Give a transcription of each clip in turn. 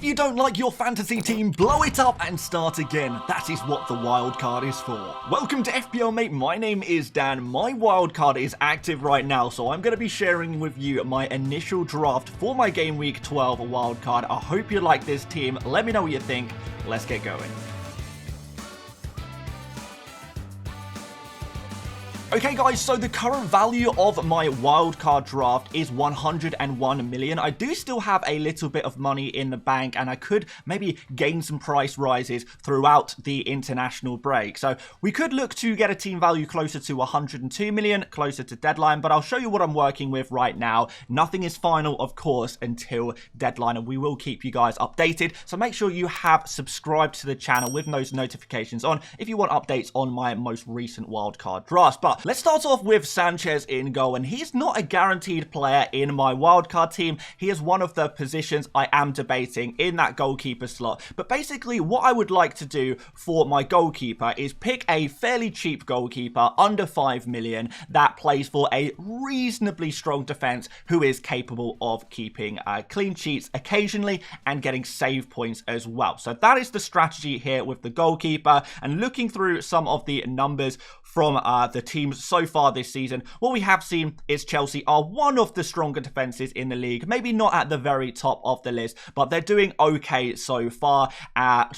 you don't like your fantasy team, blow it up and start again. That is what the wildcard is for. Welcome to FPL Mate, my name is Dan. My wildcard is active right now, so I'm going to be sharing with you my initial draft for my Gameweek 12 wildcard. I hope you like this team. Let me know what you think. Let's get going. Okay guys, so the current value of my wildcard draft is 101 million. I do still have a little bit of money in the bank and I could maybe gain some price rises throughout the international break. So we could look to get a team value closer to 102 million, closer to deadline, but I'll show you what I'm working with right now. Nothing is final, of course, until deadline, and we will keep you guys updated. So make sure you have subscribed to the channel with those notifications on if you want updates on my most recent wildcard drafts. But let's start off with Sanchez in goal, and he's not a guaranteed player in my wildcard team. He is one of the positions I am debating in that goalkeeper slot. But basically, what I would like to do for my goalkeeper is pick a fairly cheap goalkeeper, under 5 million, that plays for a reasonably strong defense, who is capable of keeping clean sheets occasionally and getting save points as well. So that is the strategy here with the goalkeeper. And looking through some of the numbers from the teams so far this season, what we have seen is Chelsea are one of the stronger defenses in the league. Maybe not at the very top of the list, but they're doing okay so far,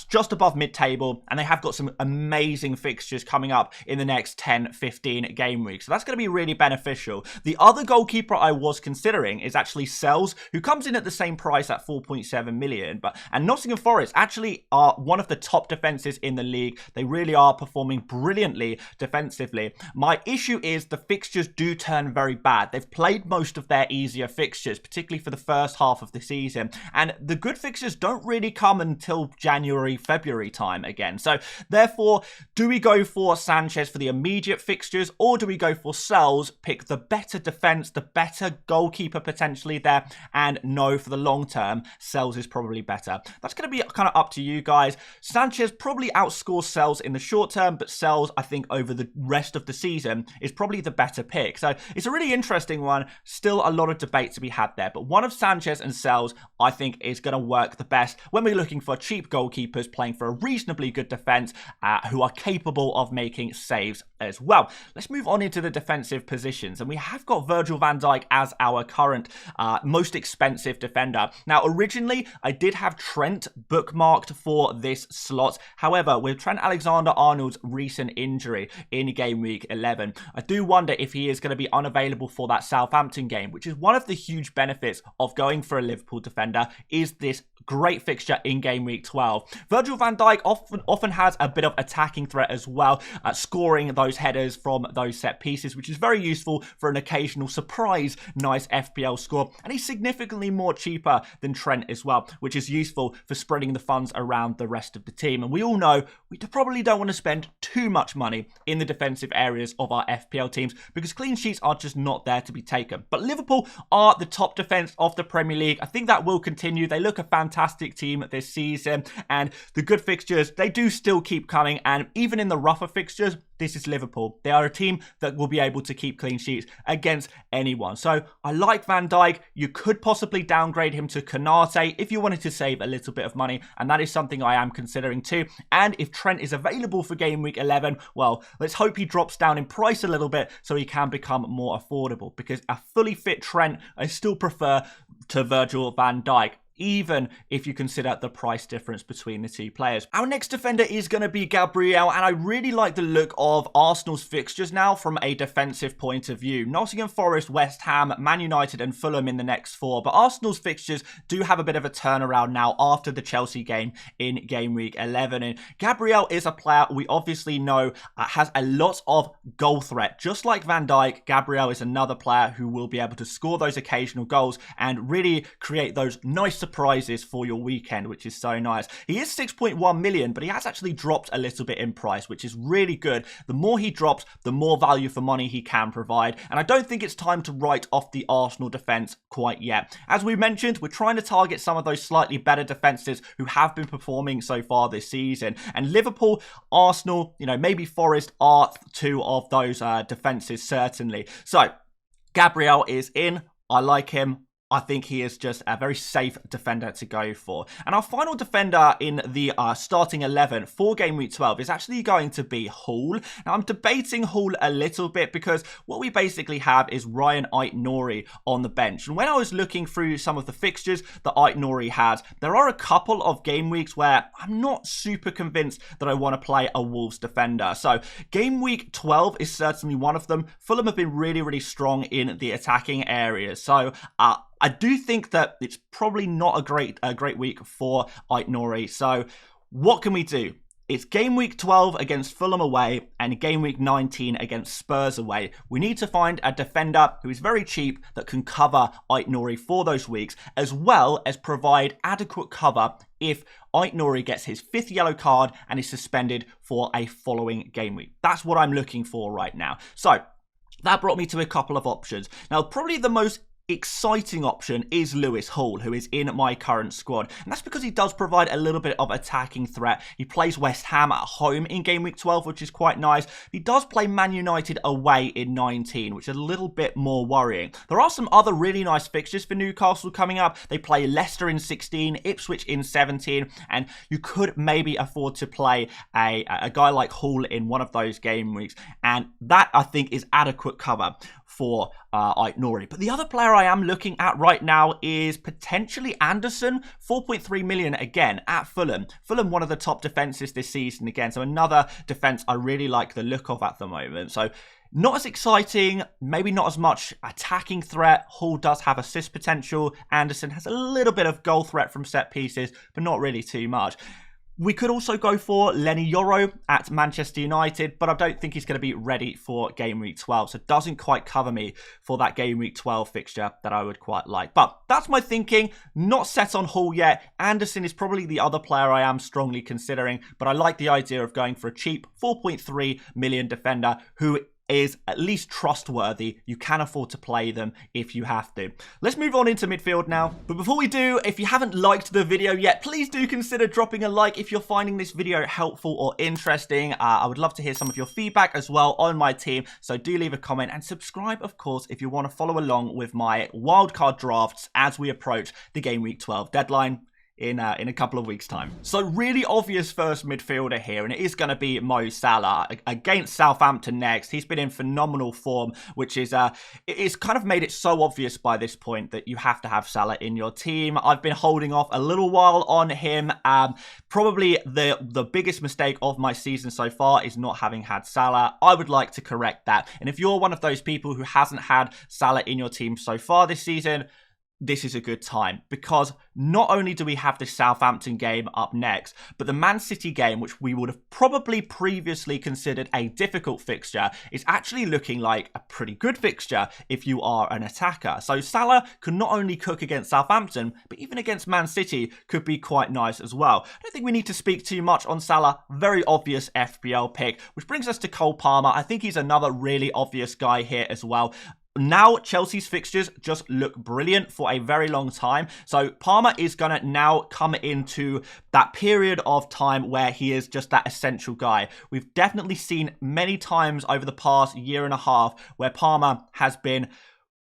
just above mid-table, and they have got some amazing fixtures coming up in the next 10-15 game weeks. So that's going to be really beneficial. The other goalkeeper I was considering is actually Sells, who comes in at the same price at 4.7 million. And Nottingham Forest actually are one of the top defenses in the league. They really are performing brilliantly defensively. My issue is the fixtures do turn very bad. They've played most of their easier fixtures, particularly for the first half of the season, and the good fixtures don't really come until January, February time again. So therefore, do we go for Sanchez for the immediate fixtures, or do we go for Sells, pick the better defense, the better goalkeeper potentially there, and no, for the long term, Sells is probably better. That's going to be kind of up to you guys. Sanchez probably outscores Sells in the short term, but Sells, I think, over the rest of the season is probably the better pick. So it's a really interesting one. Still a lot of debate to be had there, but one of Sanchez and Sells I think is going to work the best when we're looking for cheap goalkeepers playing for a reasonably good defense, who are capable of making saves as well. Let's move on into the defensive positions, and we have got Virgil van Dijk as our current most expensive defender. Now originally I did have Trent bookmarked for this slot. However, with Trent Alexander-Arnold's recent injury in game week 11, I do wonder if he is going to be unavailable for that Southampton game, which is one of the huge benefits of going for a Liverpool defender, is this great fixture in game week 12. Virgil van Dijk often has a bit of attacking threat as well, scoring those headers from those set pieces, which is very useful for an occasional surprise nice FPL score, and he's significantly more cheaper than Trent as well, which is useful for spreading the funds around the rest of the team. And we all know we probably don't want to spend too much money in the defensive areas of our FPL teams because clean sheets are just not there to be taken. But Liverpool are the top defense of the Premier League. I think that will continue. They look a fantastic team this season, and the good fixtures, they do still keep coming, and even in the rougher fixtures, this is Liverpool. They are a team that will be able to keep clean sheets against anyone. So I like Van Dijk. You could possibly downgrade him to Konate if you wanted to save a little bit of money, and that is something I am considering too. And if Trent is available for game week 11, well, let's hope he drops down in price a little bit so he can become more affordable, because a fully fit Trent I still prefer to Virgil van Dijk, even if you consider the price difference between the two players. Our next defender is going to be Gabriel, and I really like the look of Arsenal's fixtures now from a defensive point of view. Nottingham Forest, West Ham, Man United and Fulham in the next 4, but Arsenal's fixtures do have a bit of a turnaround now after the Chelsea game in game week 11, and Gabriel is a player we obviously know has a lot of goal threat. Just like Van Dijk, Gabriel is another player who will be able to score those occasional goals and really create those nice surprises for your weekend, which is so nice. He is 6.1 million, but he has actually dropped a little bit in price, which is really good. The more he drops, the more value for money he can provide, and I don't think it's time to write off the Arsenal defense quite yet. As we mentioned, we're trying to target some of those slightly better defenses who have been performing so far this season, and Liverpool, Arsenal, maybe Forest are two of those defenses certainly. So Gabriel is in. I like him. I think he is just a very safe defender to go for. And our final defender in the starting 11 for Game Week 12 is actually going to be Hall. Now, I'm debating Hall a little bit because what we basically have is Ryan Ait-Nouri on the bench. And when I was looking through some of the fixtures that Ait-Nouri has, there are a couple of game weeks where I'm not super convinced that I want to play a Wolves defender. So Game Week 12 is certainly one of them. Fulham have been really, really strong in the attacking areas. So I do think that it's probably not a great week for Ait-Nouri. So what can we do? It's Game Week 12 against Fulham away and Game Week 19 against Spurs away. We need to find a defender who is very cheap that can cover Ait-Nouri for those weeks, as well as provide adequate cover if Ait-Nouri gets his 5th yellow card and is suspended for a following game week. That's what I'm looking for right now. So that brought me to a couple of options. Now, probably the most exciting option is Lewis Hall, who is in my current squad. And that's because he does provide a little bit of attacking threat. He plays West Ham at home in Game Week 12, which is quite nice. He does play Man United away in 19, which is a little bit more worrying. There are some other really nice fixtures for Newcastle coming up. They play Leicester in 16, Ipswich in 17, and you could maybe afford to play a guy like Hall in one of those game weeks. And that, I think, is adequate cover for Ait-Nouri. But the other player I am looking at right now is potentially Anderson. 4.3 million again at Fulham. Fulham, one of the top defences this season again. So another defence I really like the look of at the moment. So not as exciting, maybe not as much attacking threat. Hall does have assist potential. Anderson has a little bit of goal threat from set pieces, but not really too much. We could also go for Lenny Yoro at Manchester United, but I don't think he's going to be ready for Game Week 12. So it doesn't quite cover me for that Game Week 12 fixture that I would quite like. But that's my thinking. Not set on Hall yet. Anderson is probably the other player I am strongly considering, but I like the idea of going for a cheap 4.3 million defender who is at least trustworthy. You can afford to play them if you have to. Let's move on into midfield now. But before we do, if you haven't liked the video yet, please do consider dropping a like if you're finding this video helpful or interesting. I would love to hear some of your feedback as well on my team. So do leave a comment and subscribe, of course, if you want to follow along with my wildcard drafts as we approach the Game Week 12 deadline in a couple of weeks' time. So really obvious first midfielder here, and it is going to be Mo Salah against Southampton next. He's been in phenomenal form, which is it's kind of made it so obvious by this point that you have to have Salah in your team. I've been holding off a little while on him. Probably the biggest mistake of my season so far is not having had Salah. I would like to correct that. And if you're one of those people who hasn't had Salah in your team so far this season, this is a good time, because not only do we have the Southampton game up next, but the Man City game, which we would have probably previously considered a difficult fixture, is actually looking like a pretty good fixture if you are an attacker. So Salah could not only cook against Southampton, but even against Man City could be quite nice as well. I don't think we need to speak too much on Salah. Very obvious FPL pick, which brings us to Cole Palmer. I think he's another really obvious guy here as well. Now, Chelsea's fixtures just look brilliant for a very long time. So Palmer is going to now come into that period of time where he is just that essential guy. We've definitely seen many times over the past year and a half where Palmer has been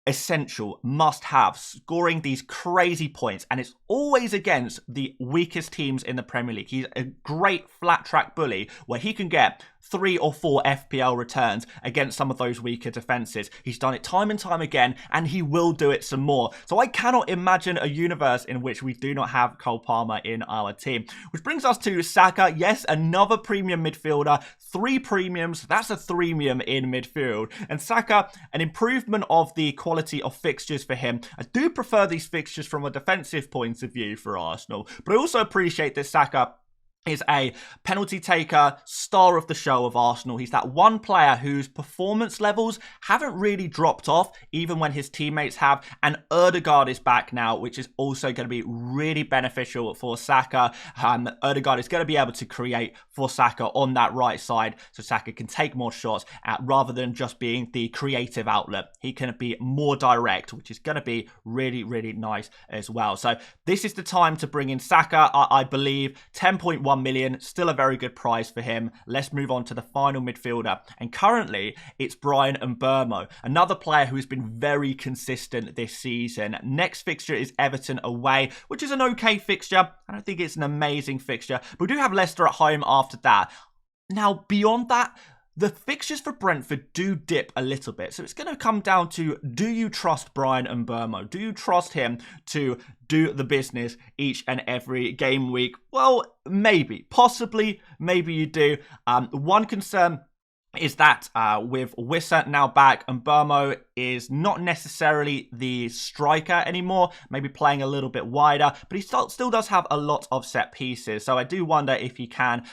essential, must have, scoring these crazy points, and it's always against the weakest teams in the Premier League. He's a great flat track bully where he can get 3 or 4 FPL returns against some of those weaker defenses. He's done it time and time again, and he will do it some more. So I cannot imagine a universe in which we do not have Cole Palmer in our team. Which brings us to Saka. Yes, another premium midfielder. 3 premiums. That's a 3-mium in midfield. And Saka, an improvement of the quality of fixtures for him. I do prefer these fixtures from a defensive point of view for Arsenal, but I also appreciate that Saka is a penalty taker, star of the show of Arsenal. He's that one player whose performance levels haven't really dropped off, even when his teammates have. And Ødegaard is back now, which is also going to be really beneficial for Saka. Ødegaard is going to be able to create for Saka on that right side, so Saka can take more shots rather than just being the creative outlet. He can be more direct, which is going to be really, really nice as well. So this is the time to bring in Saka. I believe 10.1 1 million, still a very good price for him. Let's move on to the final midfielder. And currently, it's Bryan Mbeumo, another player who has been very consistent this season. Next fixture is Everton away, which is an okay fixture. I don't think it's an amazing fixture, but we do have Leicester at home after that. Now, beyond that, the fixtures for Brentford do dip a little bit. So it's going to come down to, do you trust Bryan Mbeumo? Do you trust him to do the business each and every game week? Well, maybe. Possibly. Maybe you do. One concern is that with Wissa now back, Mbeumo is not necessarily the striker anymore, maybe playing a little bit wider, but he still does have a lot of set pieces. So I do wonder if he can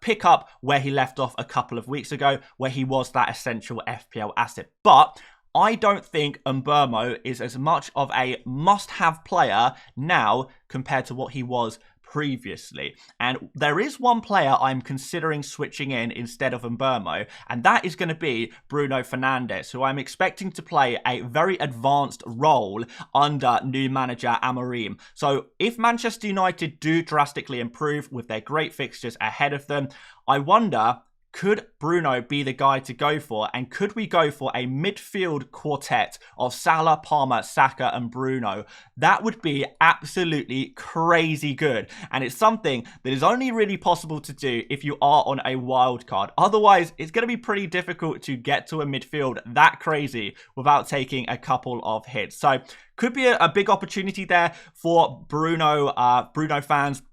pick up where he left off a couple of weeks ago, where he was that essential FPL asset. But I don't think Mbeumo is as much of a must-have player now compared to what he was previously. And there is one player I'm considering switching in instead of Mbeumo, and that is going to be Bruno Fernandes, who I'm expecting to play a very advanced role under new manager Amorim. So if Manchester United do drastically improve with their great fixtures ahead of them, I wonder, could Bruno be the guy to go for? And could we go for a midfield quartet of Salah, Palmer, Saka and Bruno? That would be absolutely crazy good. And it's something that is only really possible to do if you are on a wild card. Otherwise, it's going to be pretty difficult to get to a midfield that crazy without taking a couple of hits. So could be a big opportunity there for Bruno fans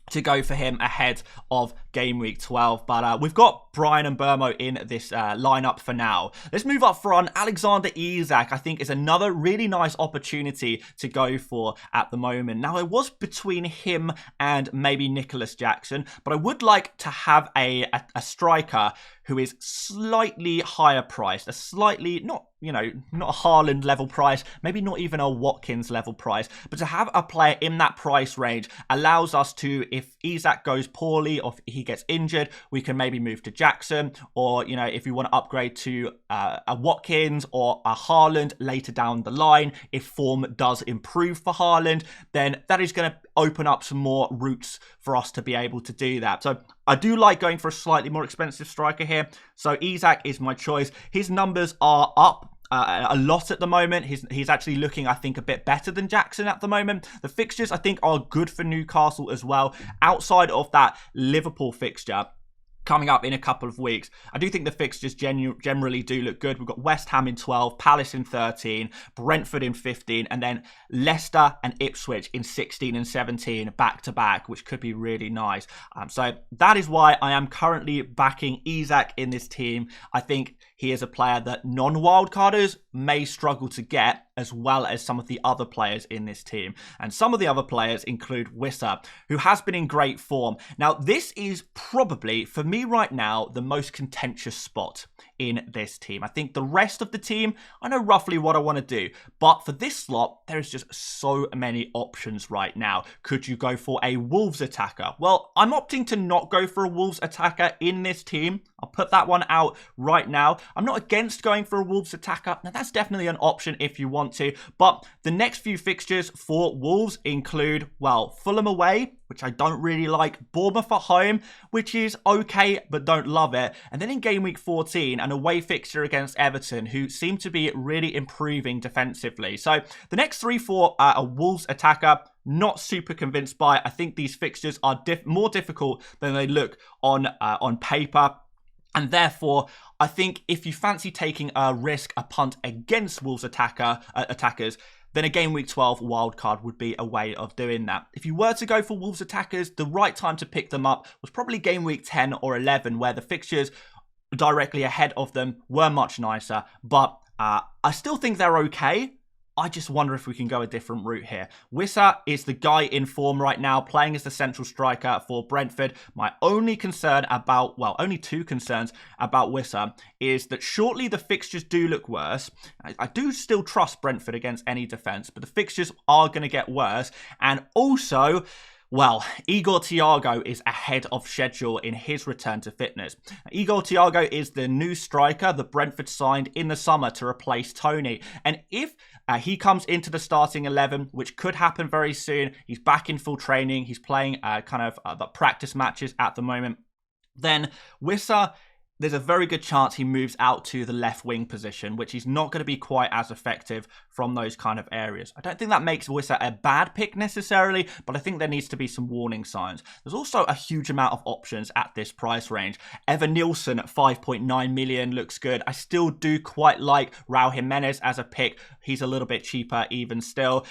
to go for him ahead of Gameweek 12. But we've got Bryan Mbeumo in this lineup for now. Let's move up front. Alexander Isak, I think, is another really nice opportunity to go for at the moment. Now, it was between him and maybe Nicholas Jackson, but I would like to have a striker who is slightly higher priced, a slightly, not a Haaland level price, maybe not even a Watkins level price, but to have a player in that price range allows us to, if Isak goes poorly or if he gets injured, we can maybe move to Jackson, or, if we want to upgrade to a Watkins or a Haaland later down the line, if form does improve for Haaland, then that is going to open up some more routes for us to be able to do that. So I do like going for a slightly more expensive striker here. So Isak is my choice. His numbers are up a lot at the moment. He's actually looking, I think, a bit better than Jackson at the moment. The fixtures, I think, are good for Newcastle as well. Outside of that Liverpool fixture coming up in a couple of weeks, I do think the fixtures generally do look good. We've got West Ham in 12, Palace in 13, Brentford in 15, and then Leicester and Ipswich in 16 and 17 back-to-back, which could be really nice. So that is why I am currently backing Isak in this team. I think he is a player that non-wildcarders may struggle to get, as well as some of the other players in this team. And some of the other players include Wissa, who has been in great form. Now, this is probably, for me right now, the most contentious spot in this team. I think the rest of the team, I know roughly what I want to do. But for this slot, there is just so many options right now. Could you go for a Wolves attacker? Well, I'm opting to not go for a Wolves attacker in this team. I'll put that one out right now. I'm not against going for a Wolves attacker. Now, that's definitely an option if you want to. But the next few fixtures for Wolves include, well, Fulham away, which I don't really like, Bournemouth at home, which is okay, but don't love it. And then in game week 14, an away fixture against Everton, who seem to be really improving defensively. So the next 3-4 are a Wolves attacker. Not super convinced by. I think these fixtures are more difficult than they look on paper. And therefore, I think if you fancy taking a risk, a punt against Wolves attackers, then a Game Week 12 wildcard would be a way of doing that. If you were to go for Wolves attackers, the right time to pick them up was probably Game Week 10 or 11, where the fixtures directly ahead of them were much nicer. But I still think they're okay. I just wonder if we can go a different route here. Wissa is the guy in form right now, playing as the central striker for Brentford. My only concern about, well, only two concerns about Wissa is that shortly the fixtures do look worse. I do still trust Brentford against any defence, but the fixtures are going to get worse. And also, Well, Igor Thiago is ahead of schedule in his return to fitness. Igor Thiago is the new striker that Brentford signed in the summer to replace Tony. And if he comes into the starting 11, which could happen very soon, he's back in full training, he's playing the practice matches at the moment, then Wissa, there's a very good chance he moves out to the left wing position, which is not going to be quite as effective from those kind of areas. I don't think that makes Wissa a bad pick necessarily, but I think there needs to be some warning signs. There's also a huge amount of options at this price range. Evan Nielsen at 5.9 million looks good. I still do quite like Raul Jimenez as a pick. He's a little bit cheaper even still.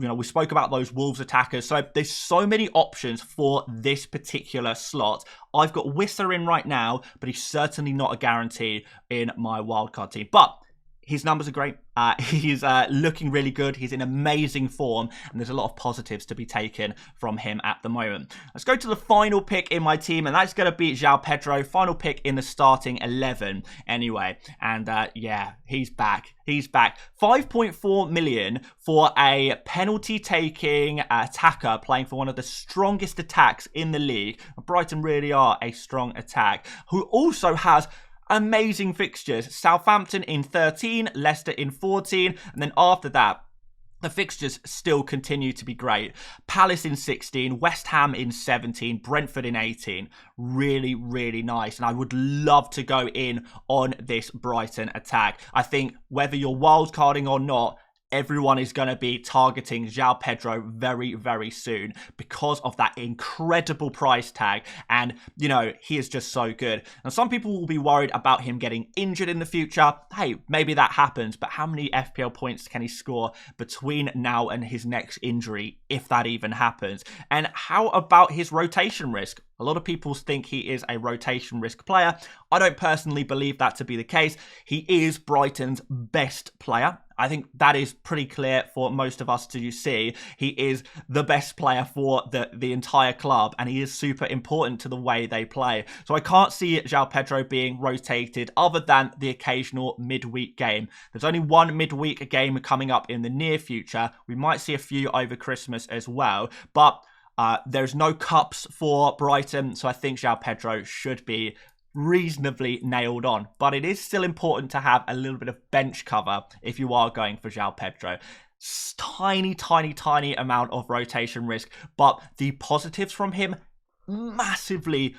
We spoke about those Wolves attackers. So there's so many options for this particular slot. I've got Wissa in right now, but he's certainly not a guarantee in my wildcard team. But his numbers are great. He's looking really good. He's in amazing form, and there's a lot of positives to be taken from him at the moment. Let's go to the final pick in my team, and that's going to be João Pedro. Final pick in the starting 11 anyway. And yeah, he's back. He's back. 5.4 million for a penalty-taking attacker playing for one of the strongest attacks in the league. Brighton really are a strong attack, who also has amazing fixtures. Southampton in 13, Leicester in 14, and then after that, the fixtures still continue to be great. Palace in 16, West Ham in 17, Brentford in 18. Really, really nice. And I would love to go in on this Brighton attack. I think whether you're wildcarding or not, everyone is going to be targeting João Pedro very, very soon because of that incredible price tag. And, you know, he is just so good. Now, some people will be worried about him getting injured in the future. Hey, maybe that happens, but how many FPL points can he score between now and his next injury, if that even happens? And how about his rotation risk? A lot of people think he is a rotation risk player. I don't personally believe that to be the case. He is Brighton's best player. I think that is pretty clear for most of us to see. He is the best player for the entire club, and he is super important to the way they play. So I can't see João Pedro being rotated other than the occasional midweek game. There's only one midweek game coming up in the near future. We might see a few over Christmas as well, but there's no cups for Brighton, so I think João Pedro should be reasonably nailed on. But it is still important to have a little bit of bench cover if you are going for João Pedro. Tiny, tiny, tiny amount of rotation risk, but the positives from him massively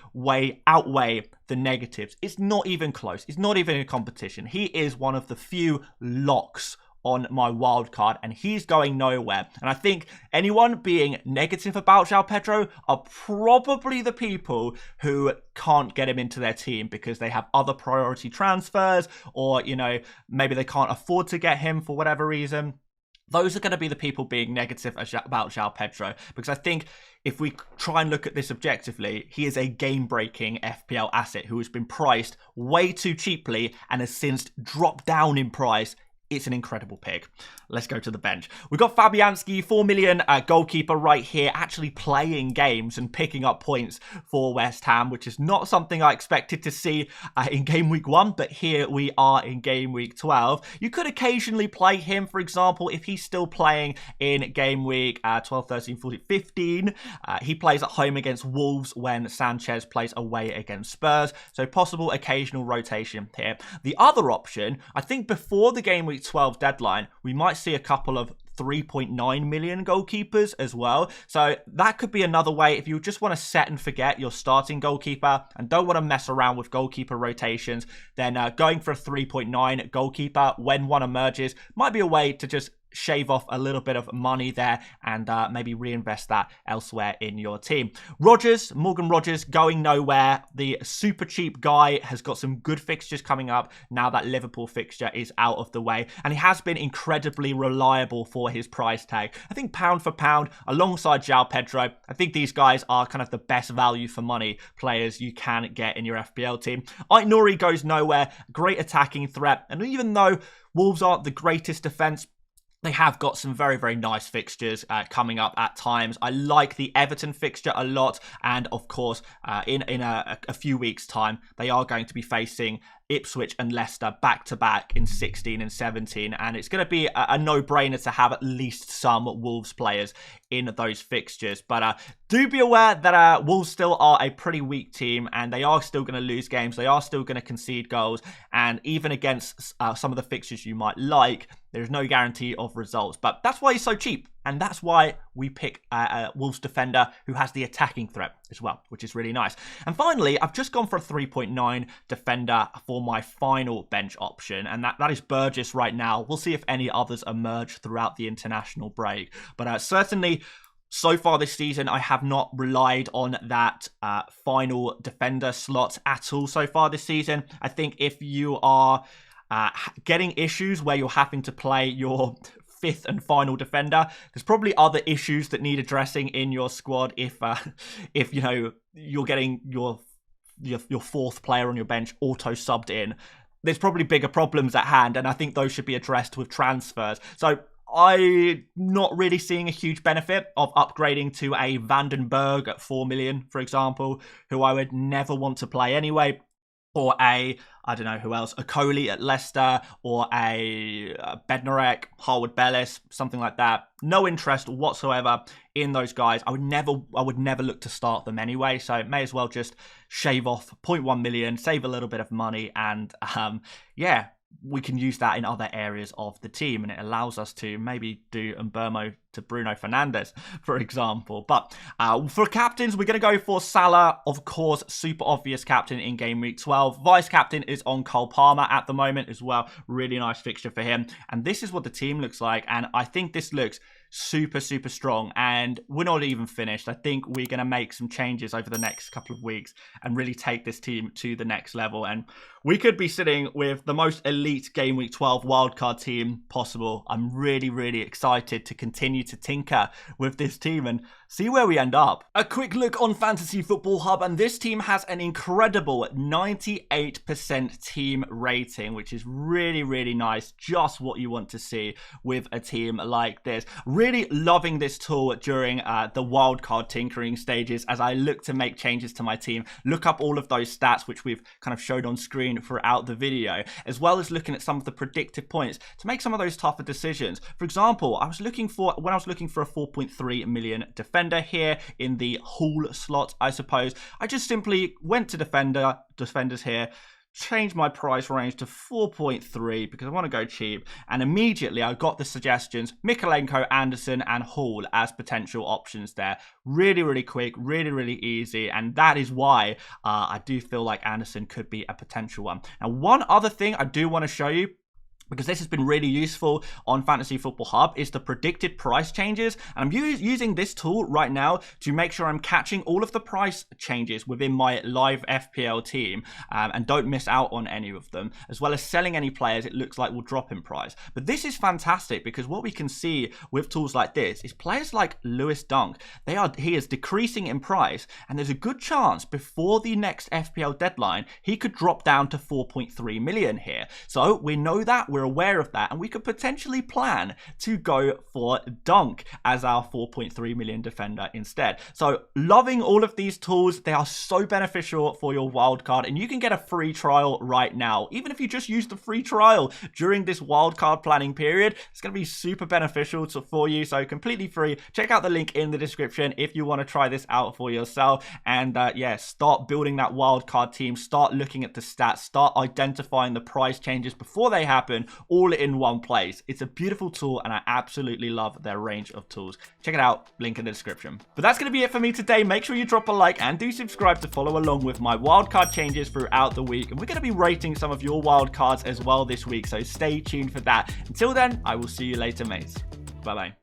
outweigh the negatives. It's not even close. It's not even a competition. He is one of the few locks on my wild card, and he's going nowhere. And I think anyone being negative about João Pedro are probably the people who can't get him into their team because they have other priority transfers, or, you know, maybe they can't afford to get him for whatever reason. Those are going to be the people being negative about João Pedro, because I think if we try and look at this objectively, he is a game-breaking FPL asset who has been priced way too cheaply and has since dropped down in price. It's an incredible pick. Let's go to the bench. We've got Fabianski, 4 million goalkeeper right here, actually playing games and picking up points for West Ham, which is not something I expected to see in game week 1, but here we are in game week 12. You could occasionally play him, for example, if he's still playing in game week 12, 13, 14, 15. He plays at home against Wolves when Sanchez plays away against Spurs. So possible occasional rotation here. The other option, I think before the game week 12 deadline, we might see a couple of 3.9 million goalkeepers as well. So that could be another way if you just want to set and forget your starting goalkeeper and don't want to mess around with goalkeeper rotations, then going for a 3.9 goalkeeper when one emerges might be a way to just shave off a little bit of money there and maybe reinvest that elsewhere in your team. Morgan Rogers going nowhere. The super cheap guy has got some good fixtures coming up now that Liverpool fixture is out of the way, and he has been incredibly reliable for his price tag. I think pound for pound alongside João Pedro, I think these guys are kind of the best value for money players you can get in your FPL team. Aït-Nouri goes nowhere. Great attacking threat, and even though Wolves aren't the greatest defense, they have got some very, very nice fixtures coming up at times. I like the Everton fixture a lot. And of course, in a few weeks' time, they are going to be facing Ipswich and Leicester back-to-back in 16 and 17. And it's going to be a no-brainer to have at least some Wolves players in those fixtures. But do be aware that Wolves still are a pretty weak team, and they are still going to lose games. They are still going to concede goals. And even against some of the fixtures you might like, there's no guarantee of results. But that's why he's so cheap. And that's why we pick a Wolves defender who has the attacking threat as well, which is really nice. And finally, I've just gone for a 3.9 defender for my final bench option. And that is Burgess right now. We'll see if any others emerge throughout the international break. But certainly, so far this season, I have not relied on that final defender slot at all so far this season. I think if you are getting issues where you're having to play your fifth and final defender, there's probably other issues that need addressing in your squad. If you know you're getting your fourth player on your bench auto subbed in, there's probably bigger problems at hand, and I think those should be addressed with transfers. So I'm not really seeing a huge benefit of upgrading to a Vandenberg at 4 million, for example, who I would never want to play anyway. Or I don't know who else, a Coley at Leicester, or a Bednarek, Harwood Bellis, something like that. No interest whatsoever in those guys. I would never look to start them anyway, so may as well just shave off 0.1 million, save a little bit of money, and yeah, we can use that in other areas of the team, and it allows us to maybe do Mbermo to Bruno Fernandes, for example. But for captains, we're going to go for Salah, of course, super obvious captain in game week 12. Vice captain is on Cole Palmer at the moment as well. Really nice fixture for him. And this is what the team looks like. And I think this looks super, super strong. And we're not even finished. I think we're going to make some changes over the next couple of weeks and really take this team to the next level. And we could be sitting with the most elite game week 12 wildcard team possible. I'm really, really excited to continue to tinker with this team and see where we end up. A quick look on Fantasy Football Hub, and this team has an incredible 98% team rating, which is really, really nice. Just what you want to see with a team like this. Really loving this tool during the wildcard tinkering stages as I look to make changes to my team. Look up all of those stats, which we've kind of showed on screen throughout the video, as well as looking at some of the predictive points to make some of those tougher decisions. For example, when I was looking for a 4.3 million defender here in the Hull slot, I suppose, I just simply went to defenders here, changed my price range to 4.3 because I want to go cheap, and immediately I got the suggestions Mikalenko, Anderson and Hall as potential options there. Really, really quick, really, really easy, and that is why I do feel like Anderson could be a potential one. Now, one other thing I do want to show you, because this has been really useful on Fantasy Football Hub, is the predicted price changes. And I'm using this tool right now to make sure I'm catching all of the price changes within my live FPL team and don't miss out on any of them, as well as selling any players it looks like will drop in price. But this is fantastic because what we can see with tools like this is players like Lewis Dunk, he is decreasing in price, and there's a good chance before the next FPL deadline, he could drop down to 4.3 million here. So we know that, we're aware of that, and we could potentially plan to go for Dunk as our 4.3 million defender instead. So loving all of these tools. They are so beneficial for your wildcard, and you can get a free trial right now. Even if you just use the free trial during this wildcard planning period, it's going to be super beneficial for you. So completely free. Check out the link in the description if you want to try this out for yourself. And yeah, start building that wildcard team. Start looking at the stats. Start identifying the price changes before they happen, all in one place. It's a beautiful tool, and I absolutely love their range of tools. Check it out, link in the description. But that's going to be it for me today. Make sure you drop a like and do subscribe to follow along with my wildcard changes throughout the week. And we're going to be rating some of your wildcards as well this week, so stay tuned for that. Until then, I will see you later, mates. Bye-bye.